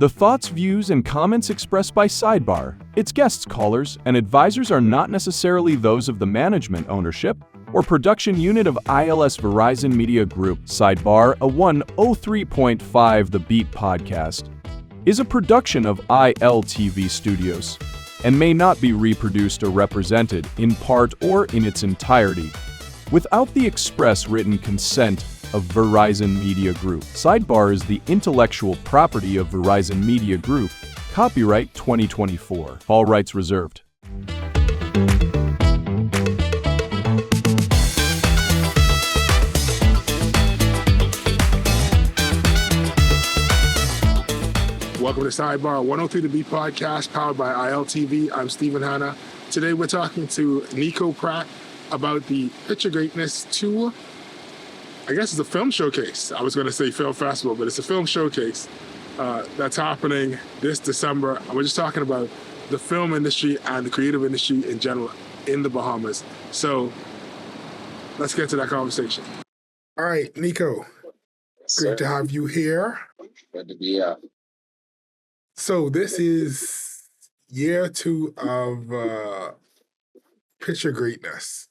The thoughts, views, and comments expressed by Sidebar, its guests, callers, and advisors are not necessarily those of the management, ownership, or production unit of ILS Verizon Media Group. Sidebar, a 103.5 The Beat podcast, is a production of ILTV Studios and may not be reproduced or represented, in part or in its entirety, without the express written consent of Verizon Media Group. Sidebar is the intellectual property of Verizon Media Group. Copyright 2024. All rights reserved. Welcome to Sidebar, 103 The Beat podcast, powered by ILTV. I'm Stephen Hanna. Today we're talking to Nico Pratt about the Picture Greatness 2. I guess it's a film showcase. I was going to say film festival, but it's a film showcase that's happening this December. And we're just talking about the film industry and the creative industry in general in the Bahamas. So let's get to that conversation. All right, Nico, great to have you here. Good to be here. So this is year 2 of Picture Greatness.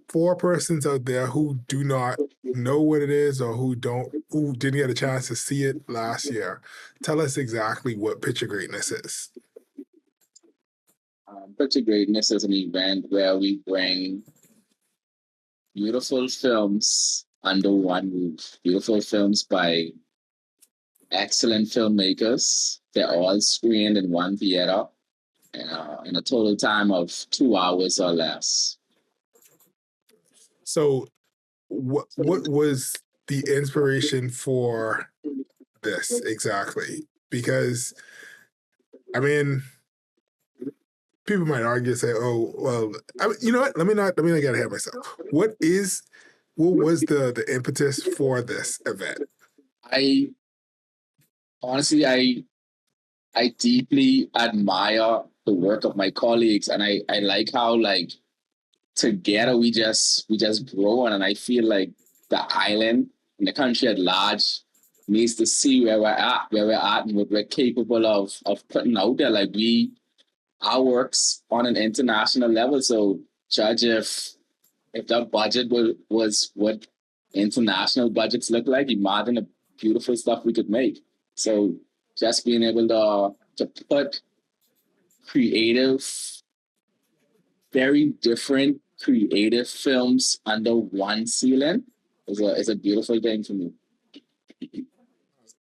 For persons out there who do not know what it is or who didn't get a chance to see it last year, tell us exactly what Picture Greatness is. Picture Greatness is an event where we bring beautiful films under one roof. Beautiful films by excellent filmmakers. They're all screened in one theater in a total time of 2 hours or less. So what was the inspiration for this exactly? Because, I mean, people might argue and say, oh, well, you know what? Let me not get ahead of myself. What was the impetus for this event? I deeply admire the work of my colleagues, and I like how together we just grow on, and I feel like the island and the country at large needs to see where we're at and what we're capable of putting out there. Like our work's on an international level, so judge if the budget was what international budgets look like, imagine the beautiful stuff we could make. So just being able to put very different creative films under one ceiling is a beautiful thing for me.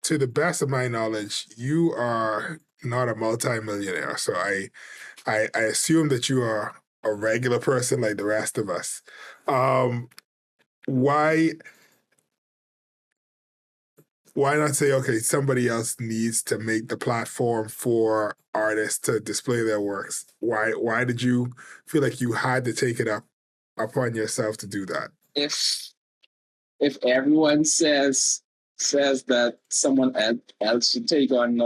To the best of my knowledge, you are not a multi-millionaire, so I assume that you are a regular person like the rest of us. Why not say, okay, somebody else needs to make the platform for artists to display their works? Why did you feel like you had to take it upon yourself to do that? If everyone says that someone else should take on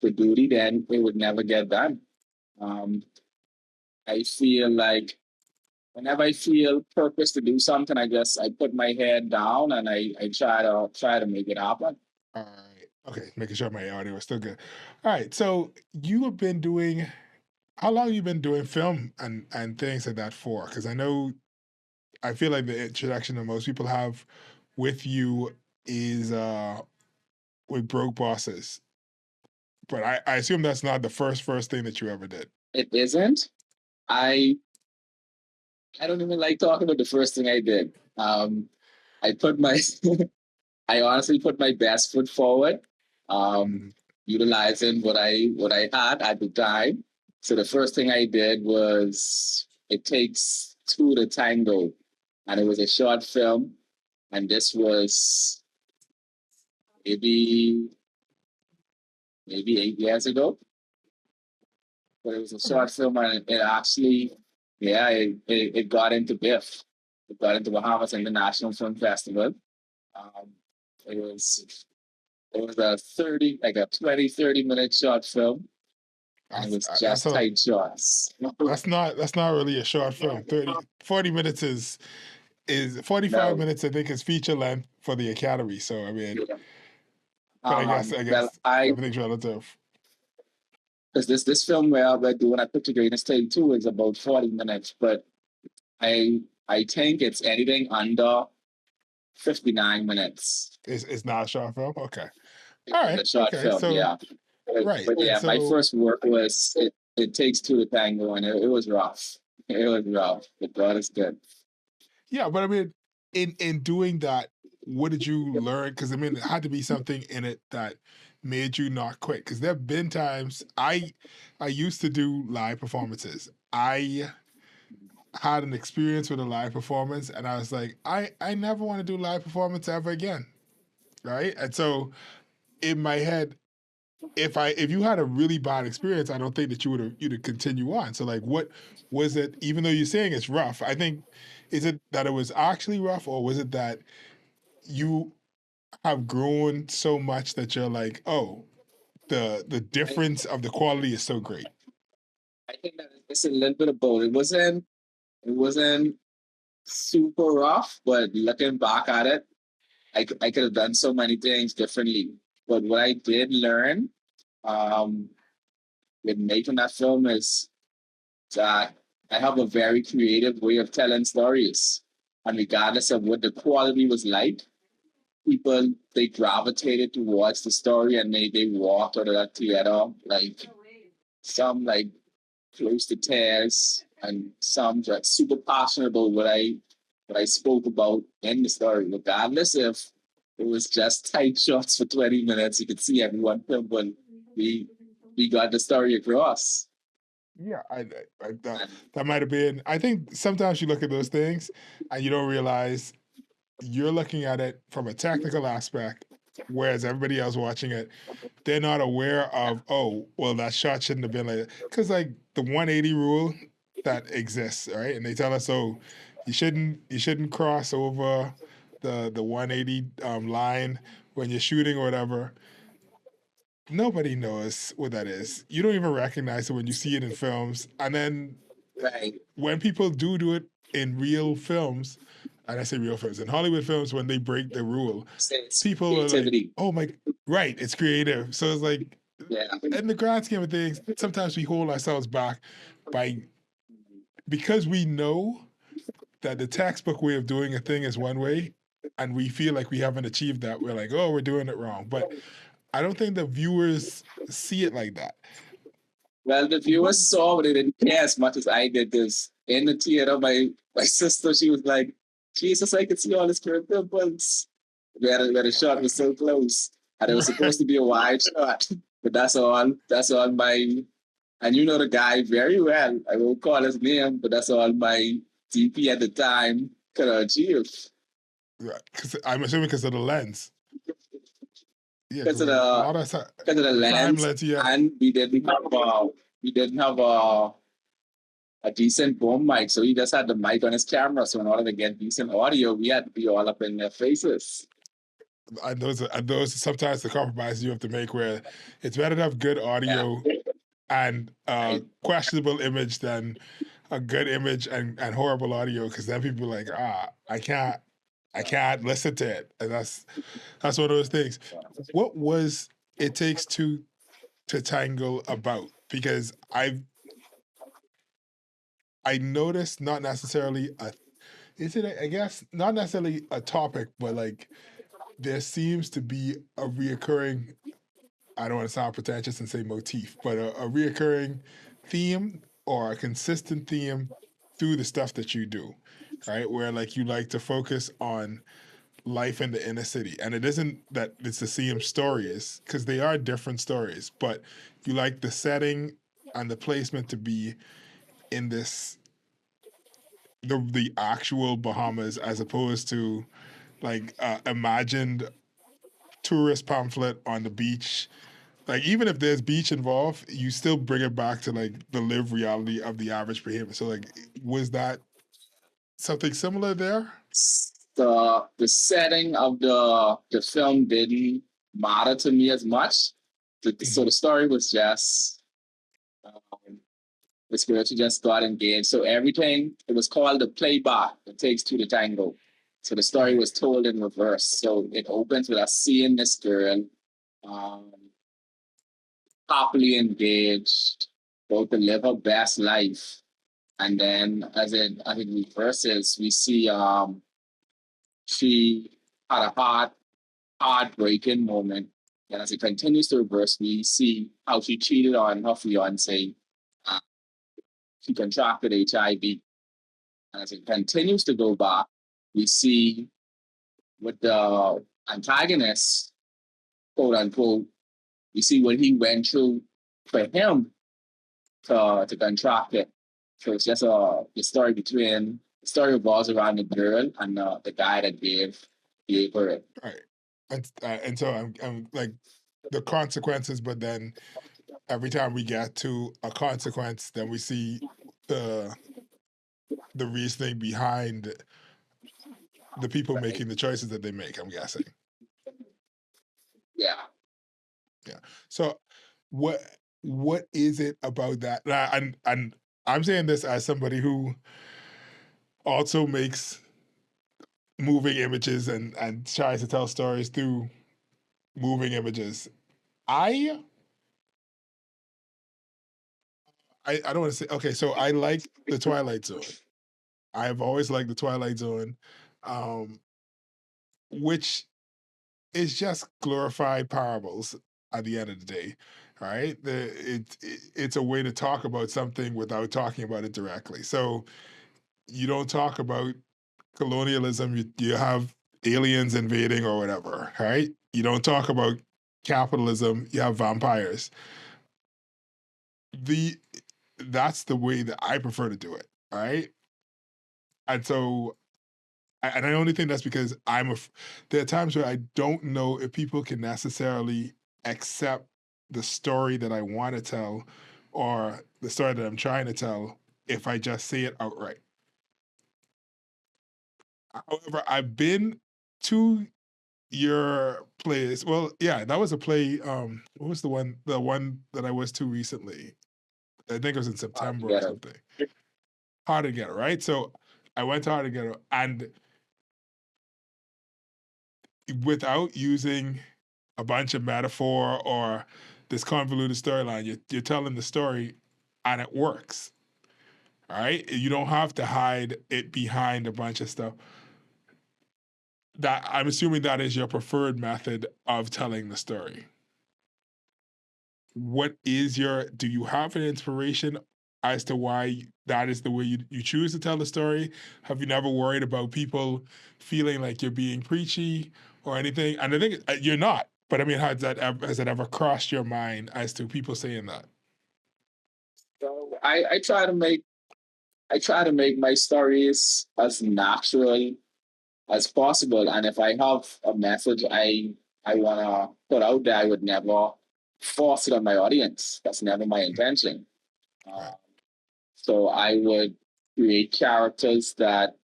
the duty, then it would never get done. I feel like whenever I feel purpose to do something, I put my head down and I try to make it happen. All right. Okay, making sure my audio is still good. All right. So you have been doing. How long have you been doing film and things like that for? Because I feel like the introduction that most people have with you is with Broke Bosses. But I assume that's not the first thing that you ever did. It isn't. I don't even like talking about the first thing I did. I honestly put my best foot forward, utilizing what I had at the time. So the first thing I did was It Takes Two to Tango, and it was a short film, and this was maybe 8 years ago. But it was a short film, and it actually, it got into BIFF. It got into Bahamas International Film Festival. It was a 30 minute short film. And it was just tight shots. That's not really a short film. 40 minutes is 45 minutes, I think, is feature length for the Academy. So I mean, But I Well, guess everything's relative. because this film where we're doing a picture greatness take two is about 40 minutes, but I think it's anything under 59 minutes. It's not a short film. Okay. All right. The short Okay. film, So yeah. right. But And yeah, my so first work was it takes two to tango, and it was rough. It was rough, but God is good. yeah, but I mean, in doing that, what did you learn? Because I mean, it had to be something in it that made you not quit. Because there have been times I used to do live performances. I had an experience with a live performance, and I was like, I never want to do live performance ever again, right? And so in my head, if you had a really bad experience, I don't think that you'd continue on. So like, what was it? Even though you're saying it's rough, I think is it that it was actually rough, or was it that you have grown so much that you're like, oh, the difference of the quality is so great. I think that it's a little bit of both. It wasn't super rough, but looking back at it, I could have done so many things differently. But what I did learn um, with making that film is that I have a very creative way of telling stories. And regardless of what the quality was like, people they gravitated towards the story and they walked out of that theater like some like close to tears and some just super passionate about what I spoke about in the story, regardless if it was just tight shots for 20 minutes. You could see everyone but we we got the story across. Yeah, I And that might have been. I think sometimes you look at those things and you don't realize you're looking at it from a technical aspect, whereas everybody else watching it, they're not aware of, oh, well, that shot shouldn't have been like that. Because like the 180 rule that exists, right? And they tell us, oh, you shouldn't cross over the 180 line when you're shooting or whatever. Nobody knows what that is. You don't even recognize it when you see it in films. And then right, when people do it in real films, and I say real films, in Hollywood films, when they break the rule, it's people are like, creativity. oh my, right, it's creative. So it's like, Yeah, in the grand scheme of things, sometimes we hold ourselves back by, because we know that the textbook way of doing a thing is one way, and we feel like we haven't achieved that. We're like, oh, we're doing it wrong. But I don't think the viewers see it like that. well, the What? viewers saw, but they didn't care as much as I did. This in the theater, my sister, she was like, Jesus, I could see all his curved pimples. Where the shot was so close. And it was supposed to be a wide shot. But that's all my, and you know the guy very well. I won't call his name, but that's all my DP at the time could achieve. Right, because I'm assuming because of the lens. Yeah, Because because of like a the lot of because of the crime lens, lens, yeah. and we didn't have a decent boom mic, so he just had the mic on his camera. So in order to get decent audio, we had to be all up in their faces. And those are sometimes the compromises you have to make where it's better to have good Yeah, audio and I, questionable image than a good image and horrible audio, because then people are like, I can't listen to it. And that's one of those things. What was It Takes Two to Tango about? Because I noticed not necessarily a is it I guess not necessarily a topic, but like there seems to be a reoccurring, I don't want to sound pretentious and say motif, but a reoccurring theme or a consistent theme through the stuff that you do, right? Where like you like to focus on life in the inner city. And it isn't that it's the same stories, because they are different stories, but you like the setting and the placement to be in this the actual Bahamas as opposed to like imagined tourist pamphlet on the beach. Like even if there's beach involved, you still bring it back to like the live reality of the average Bahamian. So like, was that something similar there? the setting of the film didn't matter to me as much. So Mm-hmm. the story was just um, the spiritual just got engaged. So everything it was called the playback. It takes two to tango. So the story Right. was told in reverse. So it opens with us seeing this girl um, happily engaged, about to live her best life. And then as it reverses, we see she had a heartbreaking moment. And as it continues to reverse, we see how she cheated on her fiance. Uh, she contracted HIV. And as it continues to go back, we see with the antagonist, quote unquote, we see what he went through for him to contract it. So it's just the story revolves around the girl and the guy that gave her it. Right. And so I'm like the consequences, but then every time we get to a consequence, then we see the reasoning behind the people making the choices that they make, I'm guessing. Yeah. Yeah. So what is it about that? And I'm saying this as somebody who also makes moving images and tries to tell stories through moving images. I don't want to say, okay, so I like the Twilight Zone. I've always liked the Twilight Zone, which is just glorified parables at the end of the day, right? It's a way to talk about something without talking about it directly. So you don't talk about colonialism, you have aliens invading or whatever, right? You don't talk about capitalism, you have vampires. That's the way that I prefer to do it, right? And so, and I only think that's because there are times where I don't know if people can necessarily accept the story that I want to tell or the story that I'm trying to tell if I just say it outright. However, I've been to your plays. Well, yeah, that was a play. What was the one that I was to recently? I think it was in September or something. Hard to Get, right? So I went to Hard to Get, and without using a bunch of metaphor or this convoluted storyline, you're telling the story, and it works. All right, you don't have to hide it behind a bunch of stuff. That I'm assuming that is your preferred method of telling the story. Do you have an inspiration as to why that is the way you choose to tell the story? Have you never worried about people feeling like you're being preachy or anything? And I think you're not, but I mean, has that ever crossed your mind as to people saying that? So I try to make my stories as natural as possible. And if I have a message I wanna put out there, I would never force it on my audience. That's never my intention. So I would create characters that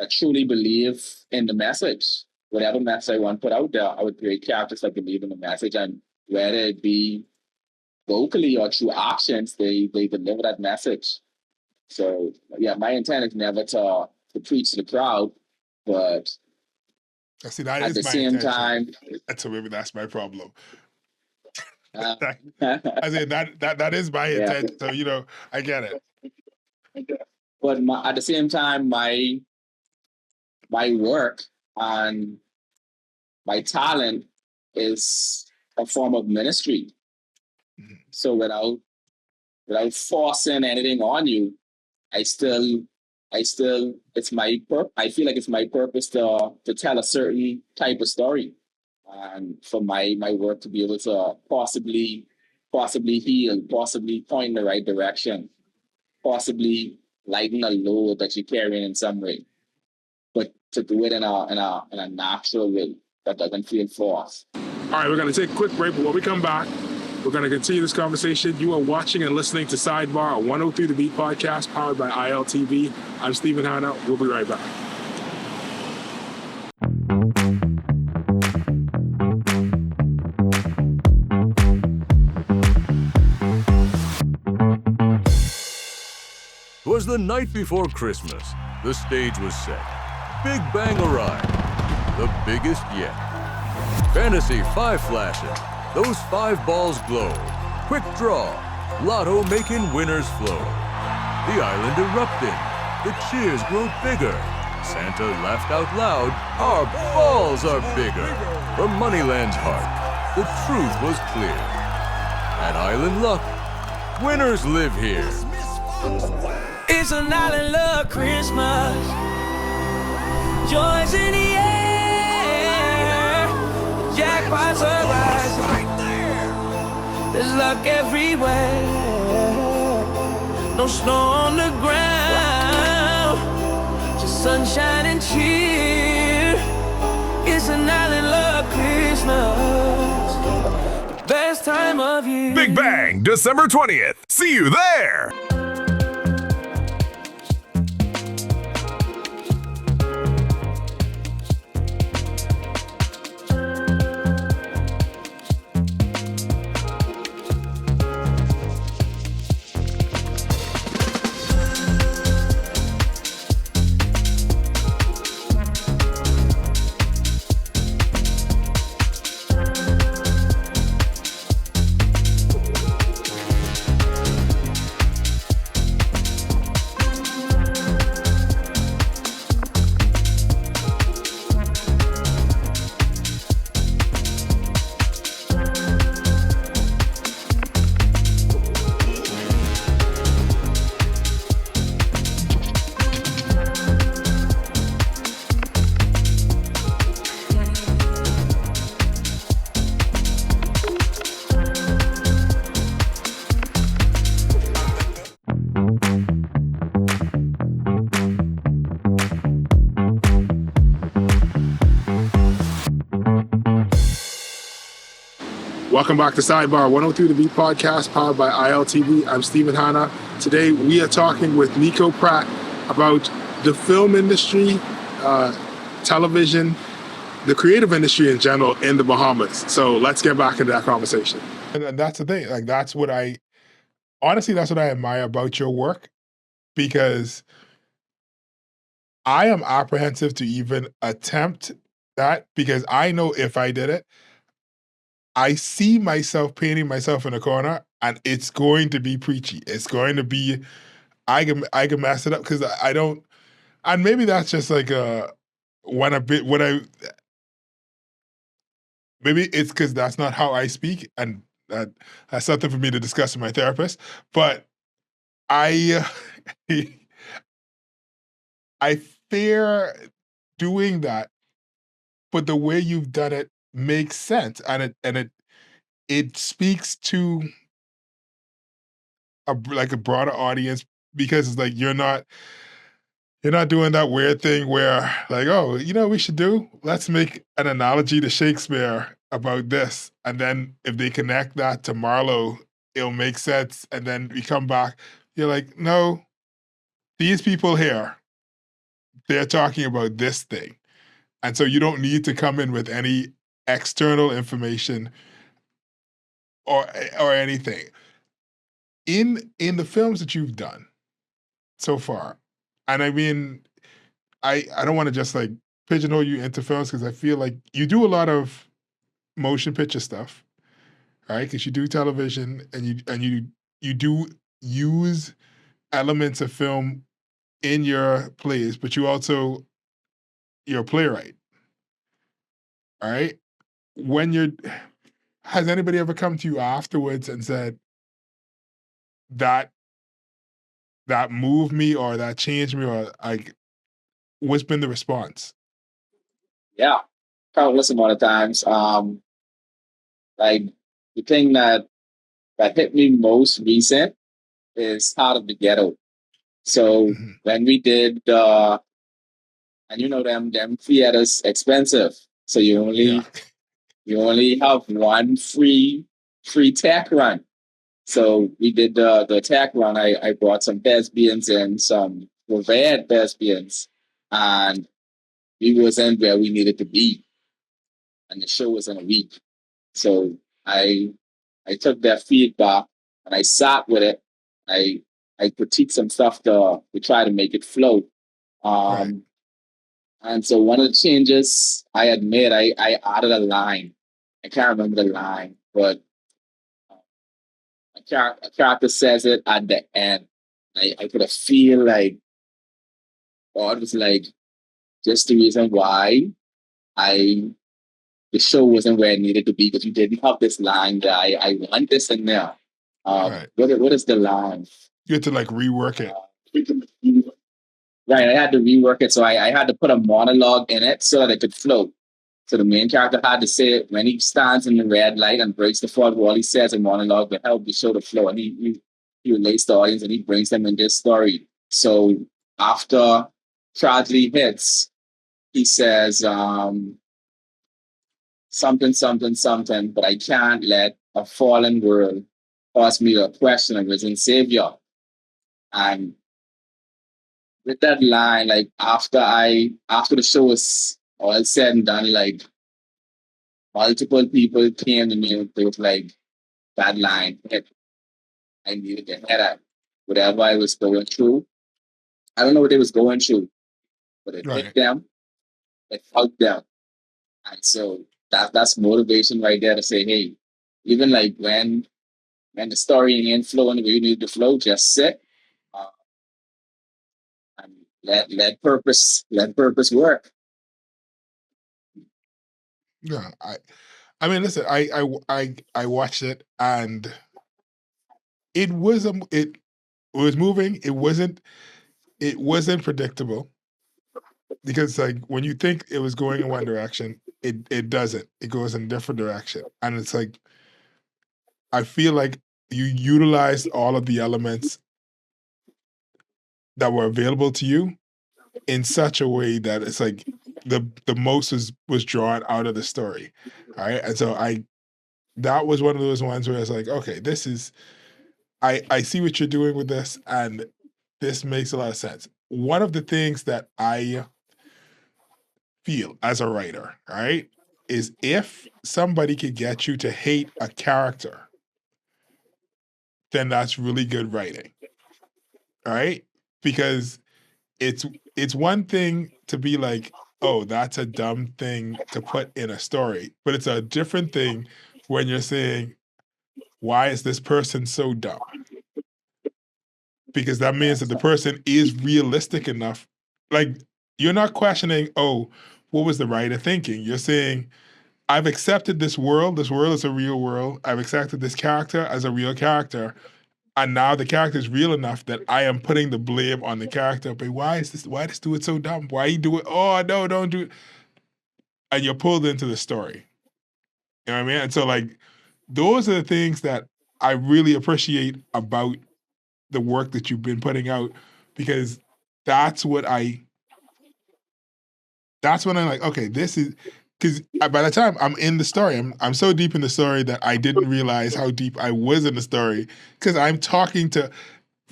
truly believe in the message. Whatever message I want to put out there, I would create characters that believe in the message, and whether it be vocally or through actions, they deliver that message. So yeah, my intent is never to preach to the crowd, but see, that at is the my same intention. time, so maybe that's my problem. I mean, that is my intent. So I get it. But at the same time, my work and my talent is a form of ministry. Mm-hmm. So without forcing anything on you, I feel like it's my purpose to tell a certain type of story, and for my work to be able to possibly heal, possibly point in the right direction, possibly lighten a load that you're carrying in some way, but to do it in a natural way that doesn't feel forced. All right, we're going to take a quick break, but when we come back, we're going to continue this conversation. You are watching and listening to Sidebar, a 103 The Beat podcast powered by ILTV. I'm Stephen Hanna. We'll be right back. Twas the night before Christmas. The stage was set. Big Bang arrived. The biggest yet. Fantasy 5 flashing. Those 5 balls glow. Quick draw. Lotto making winners flow. The island erupting. The cheers grow bigger. Santa laughed out loud. Our balls are bigger. From Moneyland's heart, the truth was clear. At Island Luck, winners live here. It's an island luck Christmas. Joy's in the air. Jackpots are rising. There's luck everywhere. No snow on the ground, just sunshine and cheer. It's an island luck Christmas. Best time of year. Big Bang, December 20th. See you there. Welcome back to Sidebar, 103 The Beat podcast, powered by ILTV. I'm Stephen Hanna. Today we are talking with Nico Pratt about the film industry, television, the creative industry in general in the Bahamas. So let's get back into that conversation. And that's the thing. Like, that's what I admire about your work, because I am apprehensive to even attempt that, because I know if I did it, I see myself painting myself in a corner, and it's going to be preachy. It's going to be, I can mess it up because I don't, and maybe that's just like maybe it's because that's not how I speak, and that's something for me to discuss with my therapist. But I fear doing that, but the way you've done it makes sense, and it speaks to a broader audience, because it's like you're not doing that weird thing where, like, oh, let's make an analogy to Shakespeare about this, and then if they connect that to Marlowe, it'll make sense, and then we come back, you're like, no, these people here, they're talking about this thing, and so you don't need to come in with any external information or anything. In the films that you've done so far, and I mean, I don't want to just like pigeonhole you into films, because I feel like you do a lot of motion picture stuff, right? Because you do television, and you do use elements of film in your plays, but you're a playwright, all right? Has anybody ever come to you afterwards and said that moved me, or that changed me, or like, what's been the response? Yeah, countless amount of times. Like, the thing that hit me most recent is Out of the Ghetto. So when we did and them theaters expensive, so you only have one free tech run. So we did the tech run. I brought some thespians and some revered thespians, and we wasn't where we needed to be, and the show was in a week. So I took their feedback and I sat with it. I critiqued some stuff to try to make it flow. Right. And so one of the changes I had made, I added a line. I can't remember the line, but a character says it at the end. I could have feel like God was like, just the reason why I the show wasn't where it needed to be because you didn't have this line that I want this in there. Right. What is the line? You had to like rework it. Right, I had to rework it, so I had to put a monologue in it so that it could flow. So the main character had to say it when he stands in the red light and breaks the fourth wall. He says a monologue to help the show to flow, and he relates to the audience and he brings them in this story. So after tragedy hits, he says something, something, something, but I can't let a fallen world cause me to question a risen savior. And with that line, like after the show was all said and done, like multiple people came to me with like that line hit. I needed to head at whatever I was going through. I don't know what they was going through, but it Right. hit them, it helped them. And so that's motivation right there to say, hey, even like when the story ain't flowing the way you need to flow, just sit uh, and let purpose work. Yeah. I mean, listen, I watched it and it was it was moving. It wasn't predictable because like when you think it was going in one direction, it doesn't. It goes in a different direction. And it's like I feel like you utilized all of the elements that were available to you in such a way that it's like the most was drawn out of the story. All right. And so that was one of those ones where it's like, okay, this is I see what you're doing with this, and this makes a lot of sense. One of the things that I feel as a writer, right, is if somebody could get you to hate a character, then that's really good writing. Right? Because it's one thing to be like, oh, that's a dumb thing to put in a story, but it's a different thing when you're saying, why is this person so dumb? Because that means that the person is realistic enough. Like, you're not questioning, oh, what was the writer thinking? You're saying, I've accepted this world. This world is a real world. I've accepted this character as a real character. And now the character is real enough that I am putting the blame on the character. But why this dude so dumb? Why you do it? Oh, no, don't do it. And you're pulled into the story. You know what I mean? And so, like, those are the things that I really appreciate about the work that you've been putting out, because that's when I'm like, okay, this is, because by the time I'm in the story, I'm so deep in the story that I didn't realize how deep I was in the story, because I'm talking to,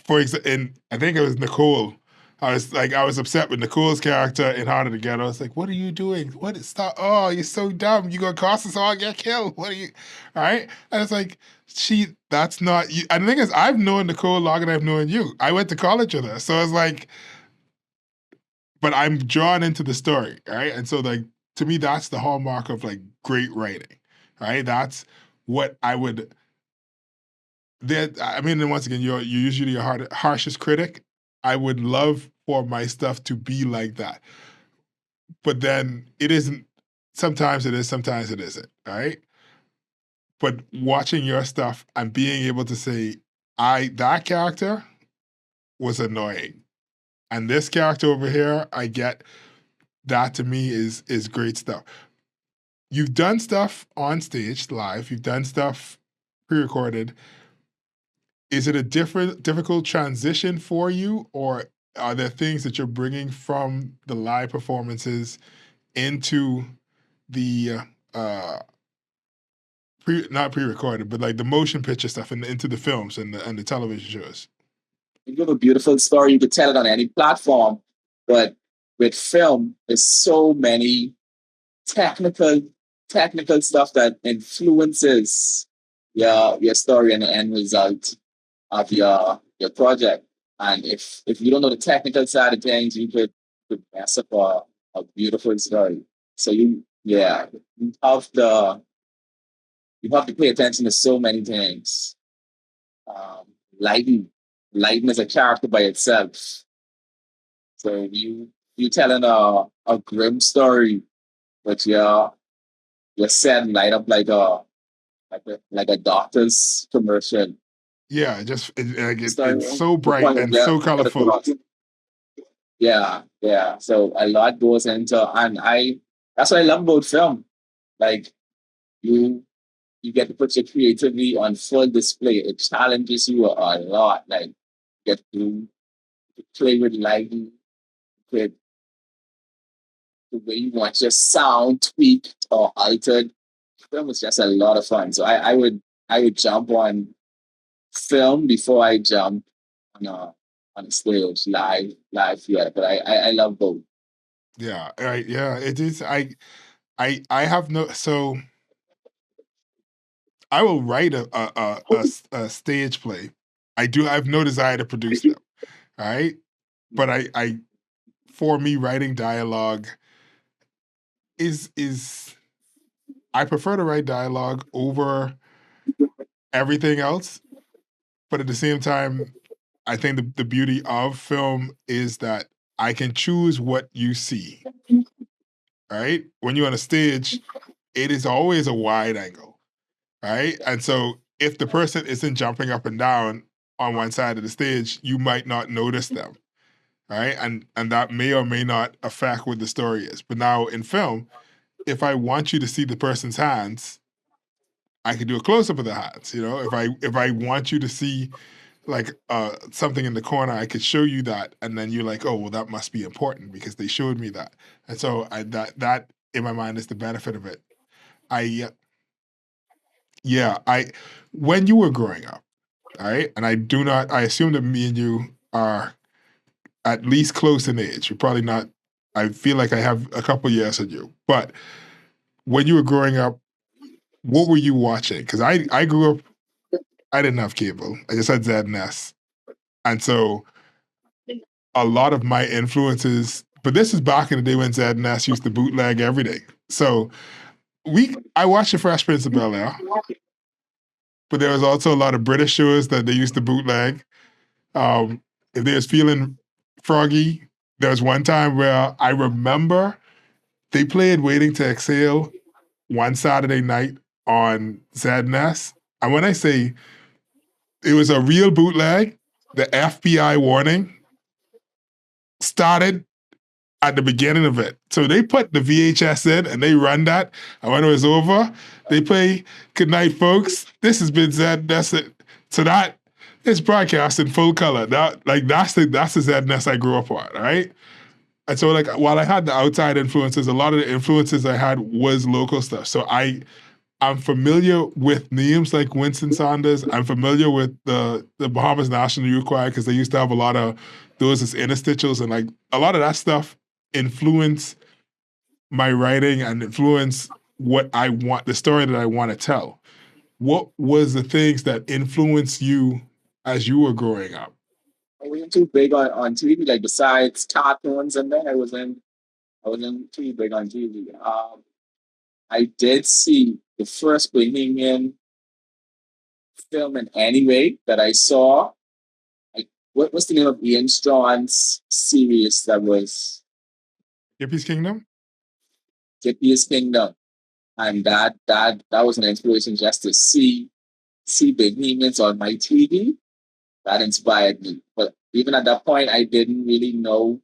for example, and I think it was Nicole. I was upset with Nicole's character in Harder to Get. I was like, what are you doing? What is stop? Oh, you're so dumb. You're gonna cost us all get killed. What are you? All right. And it's like, that's not you. And the thing is, I've known Nicole longer than I've known you. I went to college with her. So it's like, but I'm drawn into the story, right? And so like, to me, that's the hallmark of like great writing, right? That's what I would, that I mean, and once again, you're usually your harshest critic. I would love for my stuff to be like that, but then it isn't. Sometimes it is, sometimes it isn't. Right? But watching your stuff and being able to say, that character was annoying, and this character over here, I get that. To me, is great stuff. You've done stuff on stage live. You've done stuff pre-recorded. Is it a difficult transition for you, or are there things that you're bringing from the live performances into the not pre-recorded, but like the motion picture stuff and into the films and the television shows? You have a beautiful story. You could tell it on any platform, but with film, there's so many technical stuff that influences your story and the end result of your project. And if you don't know the technical side of things, you could mess up a beautiful story. So you have you have to pay attention to so many things. Um, lighting, lighting is a character by itself. So you telling a grim story, but you're setting light up like a doctor's commercial. Yeah, Story, it's so the bright point and yeah, so get colorful. across. Yeah. So a lot goes into, and that's what I love about film. Like you you get to put your creativity on full display. It challenges you a lot. Like you get to play with lighting, with the way you want your sound tweaked or altered. Film was just a lot of fun. So I would jump on film before I jump on a stage live theater. But I love both. Yeah, right. Yeah, it is. I have no. So I will write a stage play. I have no desire to produce them. All right, but I for me writing dialogue is I prefer to write dialogue over everything else. But at the same time, I think the beauty of film is that I can choose what you see. Right, when you're on a stage, it is always a wide angle. Right, and so if the person isn't jumping up and down on one side of the stage, you might not notice them. Right, and that may or may not affect what the story is. But now in film, if I want you to see the person's hands, I can do a close up of the hands. You know, if I want you to see like something in the corner, I could show you that, and then you're like, oh well, that must be important because they showed me that. And so that in my mind is the benefit of it. I yeah, I when you were growing up, all right, and I assume that me and you are at least close in age. You're probably not. I feel like I have a couple years on you, but when you were growing up, what were you watching? Because I grew up, I didn't have cable. I just had Z&S. And so a lot of my influences, but this is back in the day when Z&S used to bootleg everything. So I watched The Fresh Prince of Bel-Air, but there was also a lot of British shows that they used to bootleg. If they was feeling froggy, there was one time where I remember they played Waiting to Exhale one Saturday night on Z&S. And when I say it was a real bootleg, the FBI warning started at the beginning of it. So they put the VHS in and they run that. And when it was over, they play "Good Night, Folks. This has been Z&S." So that is broadcast in full color. That's the Z&S I grew up on, right? And so like while I had the outside influences, a lot of the influences I had was local stuff. So I'm familiar with names like Winston Saunders. I'm familiar with the Bahamas National Youth Choir because they used to have a lot of those as interstitials, and like a lot of that stuff influence my writing and influence what I want, the story that I want to tell. What was the things that influenced you as you were growing up? I wasn't too big on TV. Like besides cartoons and then I wasn't too big on TV. I did see the first Bohemian film in any way that I saw. Like, what's the name of Ian Strawn's series that was Hippie's Kingdom? Gippiest Kingdom? And that was an inspiration just to see Bohemians on my TV. That inspired me. But even at that point, I didn't really know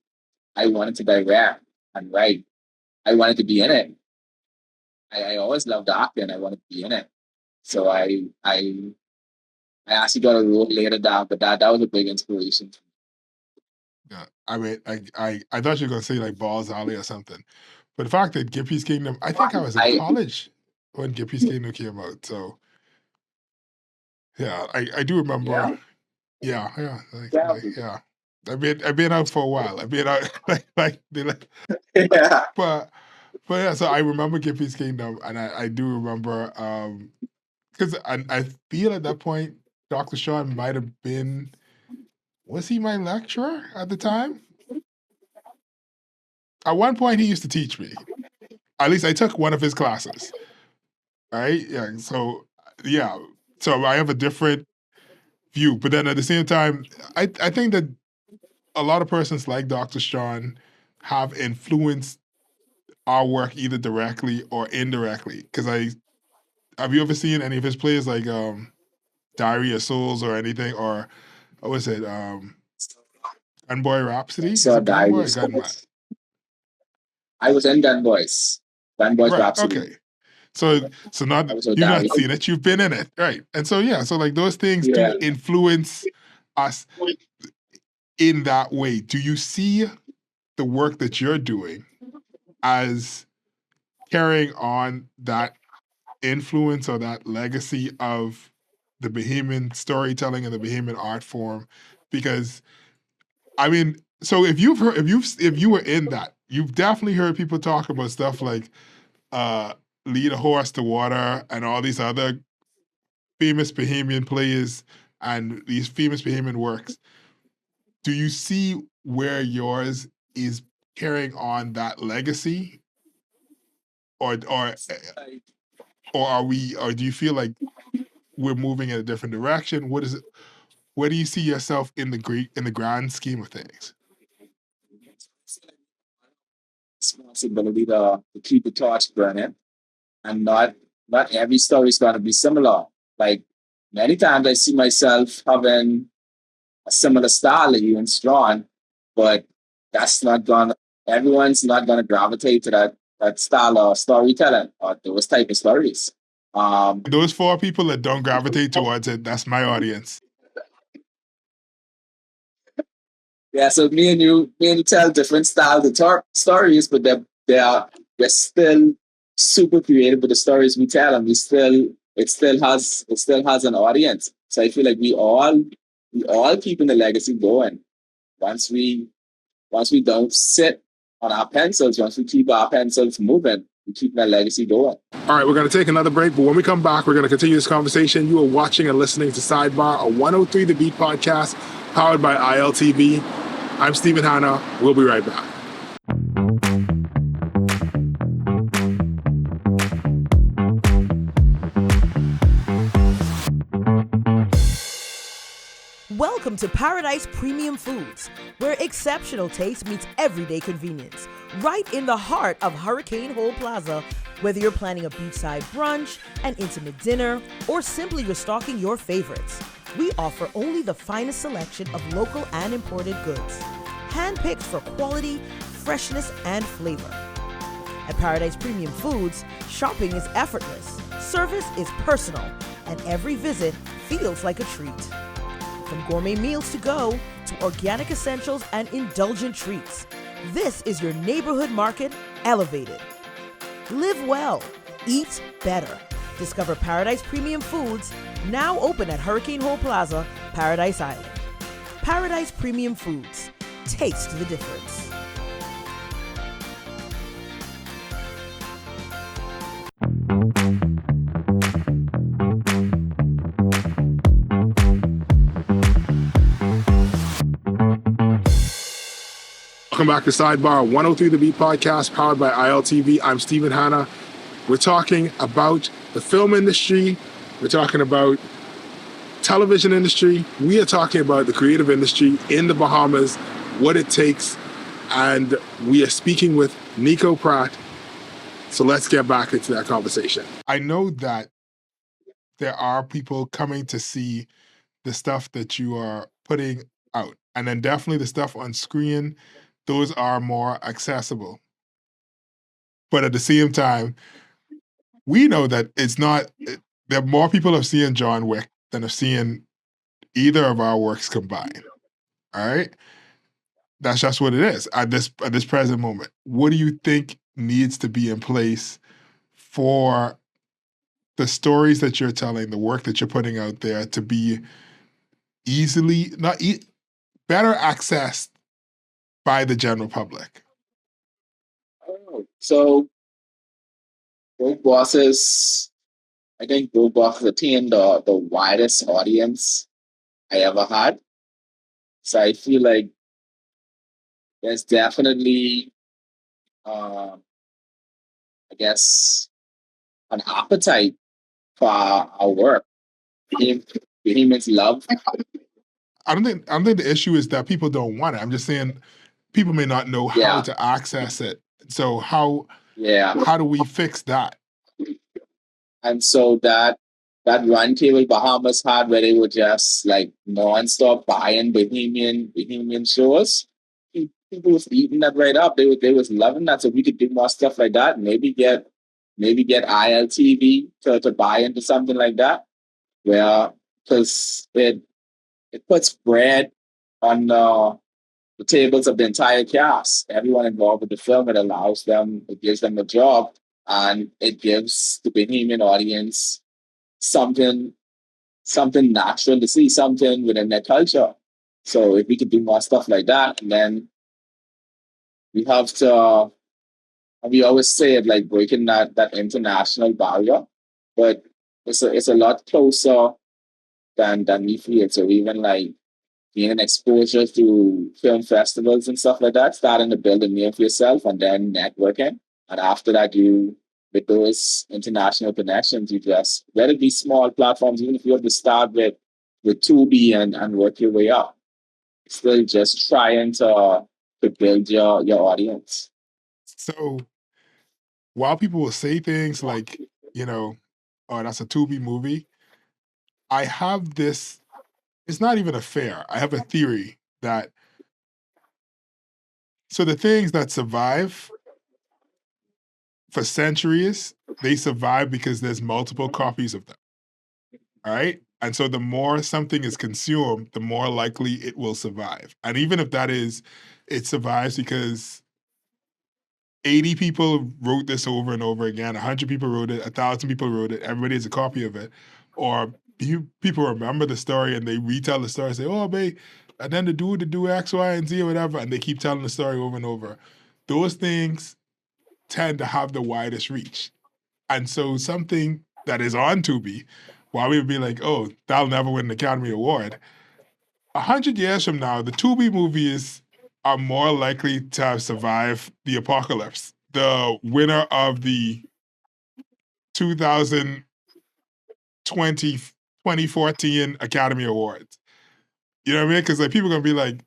I wanted to direct and write. I wanted to be in it. I always loved acting. I wanted to be in it. So I actually got a role later down, but that was a big inspiration. Yeah, I mean, I thought you were gonna say like Balls Alley or something, but the fact that Gippy's Kingdom, I think I was in I college when Gippy's Kingdom came out. So yeah, I do remember. yeah Yeah, yeah yeah. I've been out for a while. I've been out yeah. but yeah. So I remember Gippy's Kingdom, and I do remember because I feel at that point Dr. Sean might have been, was he my lecturer at the time? At one point, he used to teach me. At least I took one of his classes. Right? Yeah. So yeah. So I have a different view, but then at the same time, I think that a lot of persons like Dr. Sean have influenced our work either directly or indirectly. Because have you ever seen any of his plays like Diary of Souls or anything, or what was it, Gunboy Rhapsody? Is So it Gunboy or Darius Gunman? I was in Gun Boys Right. Rhapsody. Okay. So not I was with you've not Darius. seen it, you've been in it, right? And so yeah, so like those things do Yeah. influence us in that way. Do you see the work that you're doing as carrying on that influence or that legacy of the Bahamian storytelling and the Bahamian art form? Because I mean, so if you were in that, you've definitely heard people talk about stuff like lead a horse to water and all these other famous Bahamian plays and these famous Bahamian works. Do you see where yours is carrying on that legacy, or are we, or do you feel like we're moving in a different direction? What is it? Where do you see yourself in the grand scheme of things? Responsibility to keep the torch burning, and not every story is going to be similar. Like many times I see myself having a similar style that you and Strong, but that's not gonna everyone's not gonna gravitate to that style of storytelling or those type of stories. Those four people that don't gravitate towards it, that's my audience. Yeah, so me and you tell different styles of stories, but we're still super creative with the stories we tell, and it still has an audience. So I feel like we all keeping the legacy going. Once we don't sit on our pencils, once we keep our pencils moving, we keep that legacy going. All right, we're going to take another break, but when we come back, we're going to continue this conversation. You are watching and listening to Sidebar, a 103 The Beat podcast powered by ILTV. I'm Stephen Hanna. We'll be right back. Welcome to Paradise Premium Foods, where exceptional taste meets everyday convenience. Right in the heart of Hurricane Hole Plaza, whether you're planning a beachside brunch, an intimate dinner, or simply restocking your favorites, we offer only the finest selection of local and imported goods, handpicked for quality, freshness, and flavor. At Paradise Premium Foods, shopping is effortless, service is personal, and every visit feels like a treat. From gourmet meals to go to organic essentials and indulgent treats, this is your neighborhood market elevated. Live well, eat better. Discover Paradise Premium Foods, now open at Hurricane Hole Plaza, Paradise Island. Paradise Premium Foods. Taste the difference. Welcome back to Sidebar, 103 The Beat podcast powered by ILTV. I'm Stephen Hanna. We're talking about the film industry. We're talking about television industry. We are talking about the creative industry in the Bahamas, what it takes, and we are speaking with Nico Pratt. So let's get back into that conversation. I know that there are people coming to see the stuff that you are putting out, and then definitely the stuff on screen. Those are more accessible. But at the same time, we know that it's not, there are more people have seen John Wick than have seen either of our works combined. All right? That's just what it is at this present moment. What do you think needs to be in place for the stories that you're telling, the work that you're putting out there to be better accessed by the general public? So both bosses, I think both bosses attained the widest audience I ever had. So I feel like there's definitely, I guess, an appetite for our work. Behemoths love. I don't think the issue is that people don't want it. I'm just saying people may not know how Yeah, to access it. So how yeah. do we fix that? And so that run table Bahamas had where they were just like non-stop buying Bahamian shows. People was eating that right up. They was loving that. So we could do more stuff like that. Maybe get ILTV to buy into something like that. Where because it puts bread on the tables of the entire cast. Everyone involved with the film. It gives them a job, and it gives the Bahamian audience something natural to see, something within their culture. So if we could do more stuff like that, and then we have to, and we always say it like breaking that international barrier, but it's a lot closer than we feel. So even like gaining exposure to film festivals and stuff like that, starting to build a name for yourself and then networking. And after that, with those international connections, you just, let it be small platforms, even if you have to start with Tubi and work your way up. Still just trying to build your audience. So while people will say things like, oh, that's a Tubi movie, I have this, it's not even a fair. I have a theory that, so the things that survive for centuries, they survive because there's multiple copies of them. All right. And so the more something is consumed, the more likely it will survive. And even if that is, it survives because 80 people wrote this over and over again, 100 people wrote it, 1,000 people wrote it, everybody has a copy of it. Or people remember the story and they retell the story and say, oh, babe, and then the dude to do X, Y, and Z or whatever, and they keep telling the story over and over. Those things tend to have the widest reach. And so something that is on Tubi, while we would be like, oh, that'll never win an Academy Award, 100 years from now, the Tubi movies are more likely to have survived the apocalypse. The winner of the 2020, 2014 Academy Awards. You know what I mean? Because like people are gonna be like,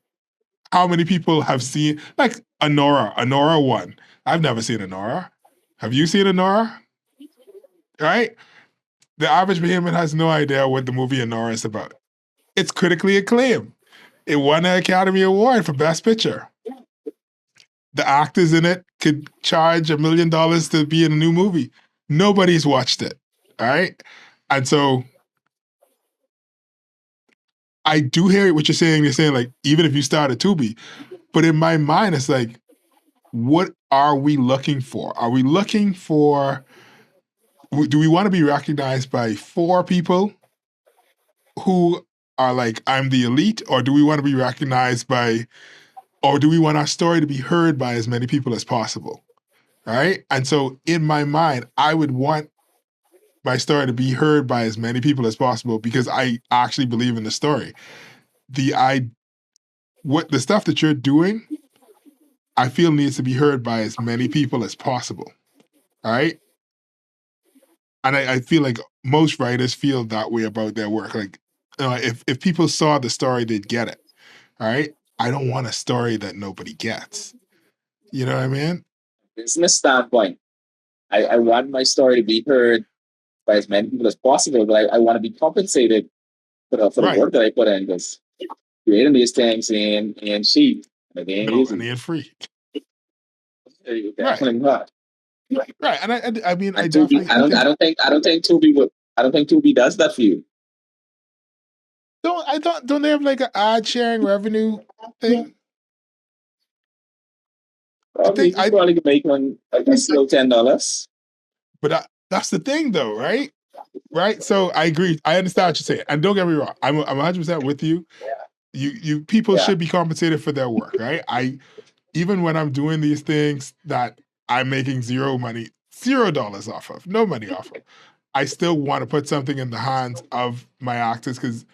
how many people have seen like Anora? Anora won. I've never seen Anora. Have you seen Anora? Right? The average Bahamian has no idea what the movie Anora is about. It's critically acclaimed. It won an Academy Award for Best Picture. The actors in it could charge $1 million to be in a new movie. Nobody's watched it. All right. And so I do hear what you're saying. You're saying, like, even if you start a Tubi, but in my mind, it's like, what are we looking for? Are we looking for, do we want to be recognized by 4 people who are like, I'm the elite, or do we want to be recognized by, or do we want our story to be heard by as many people as possible? All right. And so in my mind, I would want my story to be heard by as many people as possible because I actually believe in the story. The stuff that you're doing, I feel needs to be heard by as many people as possible. All right. And I feel like most writers feel that way about their work. Like, if people saw the story, they'd get it. All right. I don't want a story that nobody gets. You know what I mean? Business standpoint, I want my story to be heard by as many people as possible, but I want to be compensated for the work that I put in, because creating these things ain't cheap. They ain't easy. And they ain't free. Definitely not. Right. And I mean, I don't think Tubi does that for you. Don't they have like an ad sharing revenue thing? Probably can make one like still $10. But that's the thing, though, right? Right. So I agree. I understand what you're saying, and don't get me wrong. I'm 100% with you. You people should be compensated for their work, right? Even when I'm doing these things that I'm making $0 off of, no money off of, I still want to put something in the hands of my actors because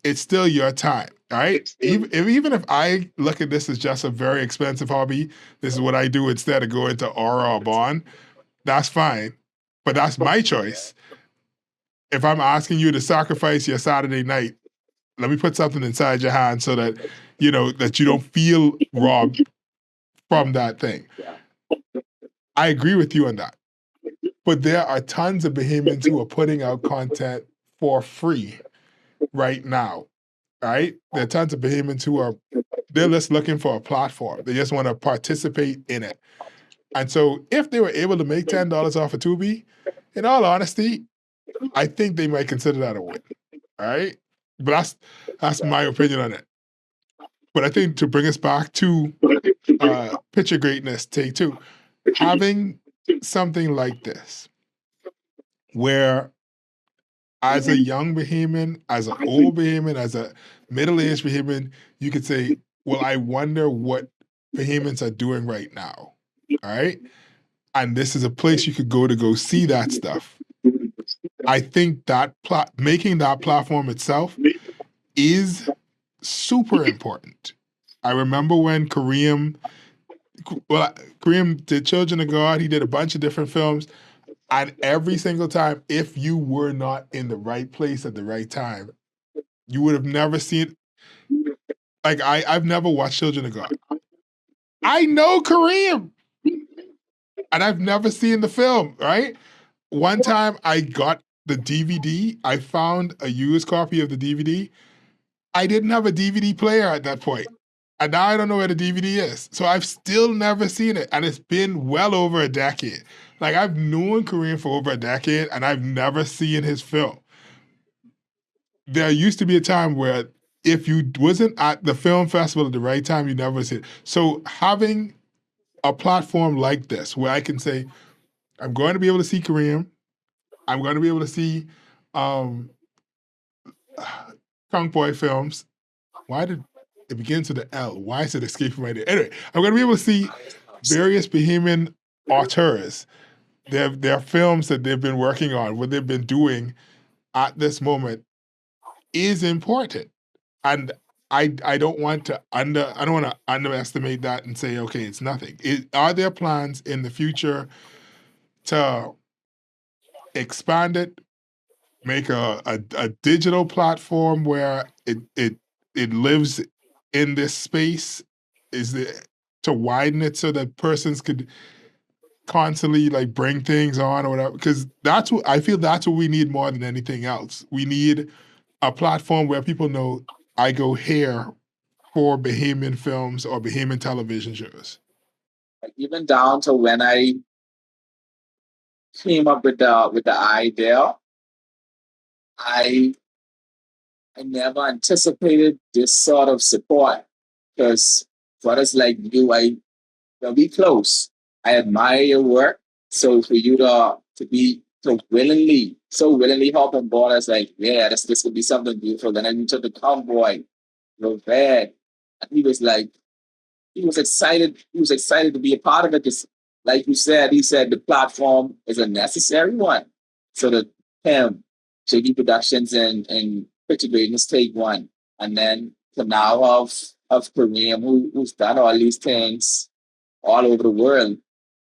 it's still your time, right? Even if I look at this as just a very expensive hobby, this is what I do instead of going to Aura or Bond, that's fine. But that's my choice. if I'm asking you to sacrifice your Saturday night, let me put something inside your hand so that, that you don't feel robbed from that thing. I agree with you on that. But there are tons of Bahamians who are putting out content for free right now, right? There are tons of Bahamians they're just looking for a platform. They just want to participate in it. And so if they were able to make $10 off of Tubi, in all honesty, I think they might consider that a win, all right? But that's my opinion on it. But I think to bring us back to Picture Greatness Take Two, having something like this, where as a young Bahamian, as an old Bahamian, as a middle-aged Bahamian, you could say, well, I wonder what Bahamians are doing right now, all right? And this is a place you could go see that stuff. I think that making that platform itself is super important. I remember when Kareem did Children of God, he did a bunch of different films, and every single time, if you were not in the right place at the right time, you would have never seen, like I've never watched Children of God. I know Kareem, and I've never seen the film, right? One time I got the DVD, I found a used copy of the DVD. I didn't have a DVD player at that point. And now I don't know where the DVD is. So I've still never seen it. And it's been well over a decade. Like, I've known Kareem for over a decade, and I've never seen his film. There used to be a time where if you wasn't at the film festival at the right time, you never see it. So having a platform like this where I can say, I'm going to be able to see Kareem, I'm going to be able to see Kung Boy films. Why did it begins with the L? Why is it escaping my name? Anyway, I'm going to be able to see various Bahamian auteurs, their films that they've been working on, what they've been doing at this moment is important. And I don't want to underestimate that and say, okay, it's nothing. Are there plans in the future to expand it, make a digital platform where it lives in this space? Is it to widen it so that persons could constantly like bring things on or whatever? Because I feel that's what we need more than anything else. We need a platform where people know I go here for Bahamian films or Bahamian television shows. Even down to when I came up with the idea, I never anticipated this sort of support, because brothers like you, we close. I admire your work. So for you to be so willingly hop on board, I was like, yeah, this could be something beautiful. Then I took the convoy, bad. And he was excited. He was excited to be a part of it. Because, like you said, he said the platform is a necessary one. So that him, JD Productions and Picture Greatness Take One, and then to now of Kareem, who's done all these things all over the world.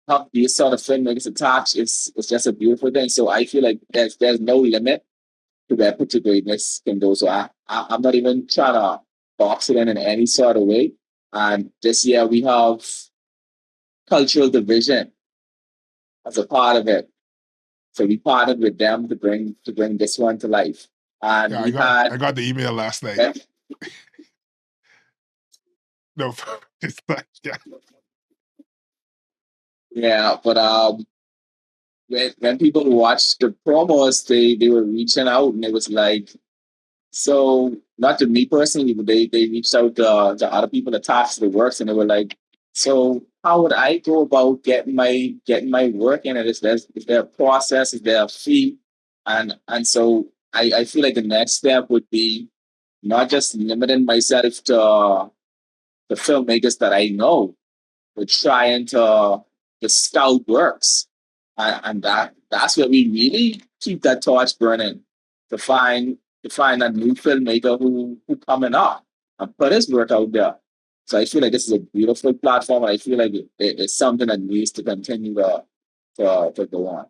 How these sort of filmmakers attached is just a beautiful thing. So I feel like there's no limit to where Picture Greatness can go. So I'm not even trying to box it in any sort of way. And this year we have cultural division as a part of it. So we partnered with them to bring this one to life. And yeah, I got the email last night. Yeah. No, it's like, yeah. Yeah, but when people watched the promos, they were reaching out, and it was like, so not to me personally, but they reached out to other people attached to the works, and they were like, so how would I go about getting my work in it? Is there a process? Is there a fee? And so I feel like the next step would be not just limiting myself to the filmmakers that I know, but trying to scout works. And that's where we really keep that torch burning, to find that new filmmaker who coming up and put his work out there. So I feel like this is a beautiful platform. I feel like it's something that needs to continue to go on.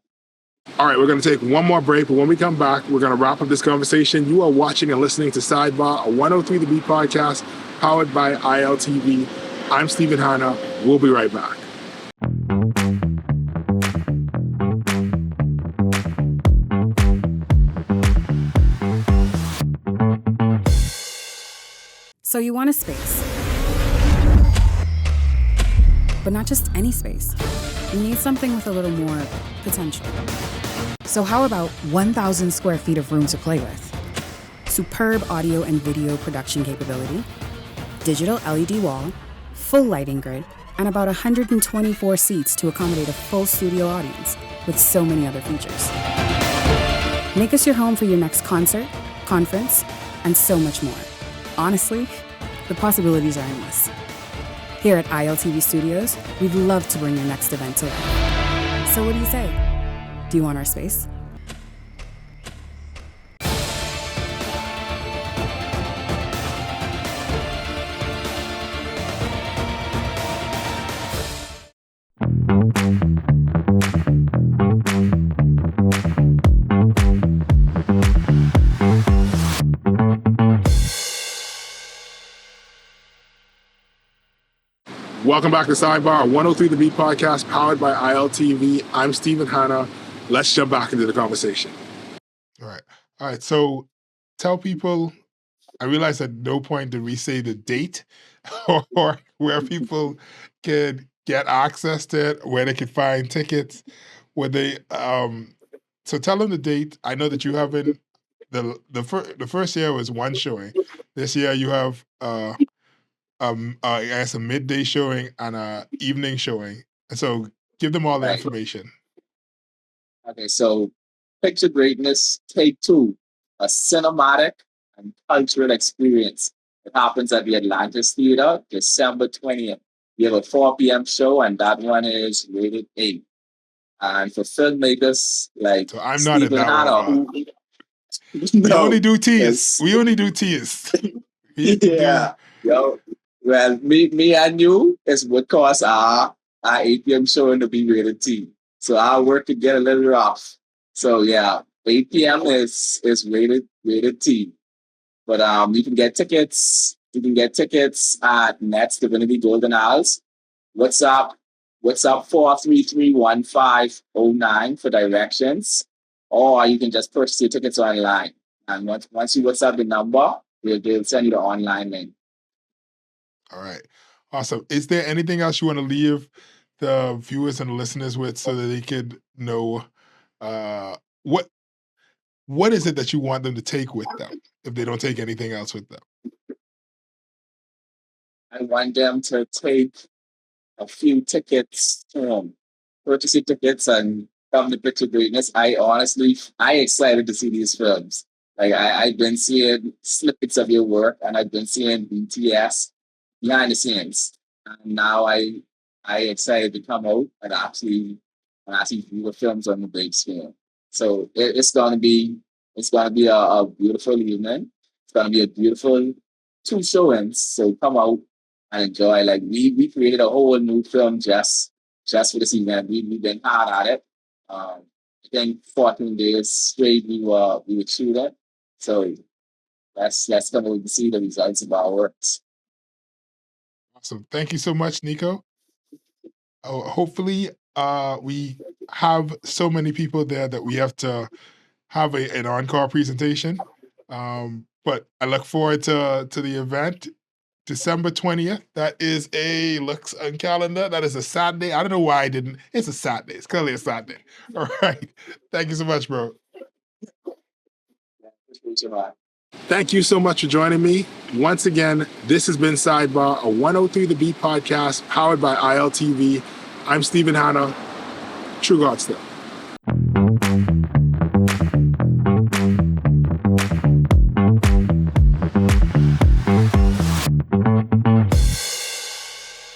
All right, we're going to take one more break, but when we come back, we're going to wrap up this conversation. You are watching and listening to Sidebar, a 103 The Beat podcast powered by ILTV. I'm Stephen Hanna. We'll be right back. So you want a space, but not just any space. You need something with a little more potential. So how about 1,000 square feet of room to play with? Superb audio and video production capability, digital LED wall, full lighting grid, and about 124 seats to accommodate a full studio audience with so many other features. Make us your home for your next concert, conference, and so much more. Honestly, the possibilities are endless. Here at ILTV Studios, we'd love to bring your next event to life. So what do you say? Do you want our space? Welcome back to Sidebar, 103 The Beat podcast powered by ILTV. I'm Stephen Hanna. Let's jump back into the conversation. All right. So tell people, I realize at no point did we say the date or where people could get access to it, where they could find tickets, where they, so tell them the date. I know that you haven't, the first year was one showing. This year you have, I guess a midday showing and a evening showing. So give them all the information. Okay, so Picture Greatness Take 2, a cinematic and cultural experience. It happens at the Atlantis Theater, December 20th. We have a 4 p.m. show, and that one is rated 8. And for filmmakers like so I'm not Stephen in that Hanna, one. We only do tears. We only do tears. Yeah. Yo. Well, me and you is what caused our 8 p.m. showing to be rated T. So our work could get a little rough. So yeah, 8 p.m. is rated T. But you can get tickets. You can get tickets at Nets Divinity Golden Isles. WhatsApp 433-1509 for directions. Or you can just purchase your tickets online. And once you WhatsApp the number, they'll send you the online link. All right. Awesome. Is there anything else you want to leave the viewers and the listeners with so that they could know what is it that you want them to take with them if they don't take anything else with them? I want them to take a few tickets, purchase your tickets and come to Picture Greatness. I'm excited to see these films. Like I've been seeing snippets of your work and I've been seeing BTS behind the scenes. And now I excited to come out and actually view the films on the big screen. So it's gonna be a beautiful evening. It's gonna be a beautiful 2 showings. So come out and enjoy. Like we created a whole new film just for this event. We've been hard at it. I think 14 days straight we were shooting. So let's come out and see the results of our works. Awesome. Thank you so much, Nico. Hopefully, we have so many people there that we have to have an encore presentation. But I look forward to the event, December 20th. That is looks on calendar. That is a Saturday. I don't know why I didn't. It's a Saturday. It's clearly a Saturday. All right. Thank you so much, bro. Thank you so much for joining me. Once again, this has been Sidebar, a 103 The Beat podcast powered by ILTV. I'm Stephen Hanna. True God still.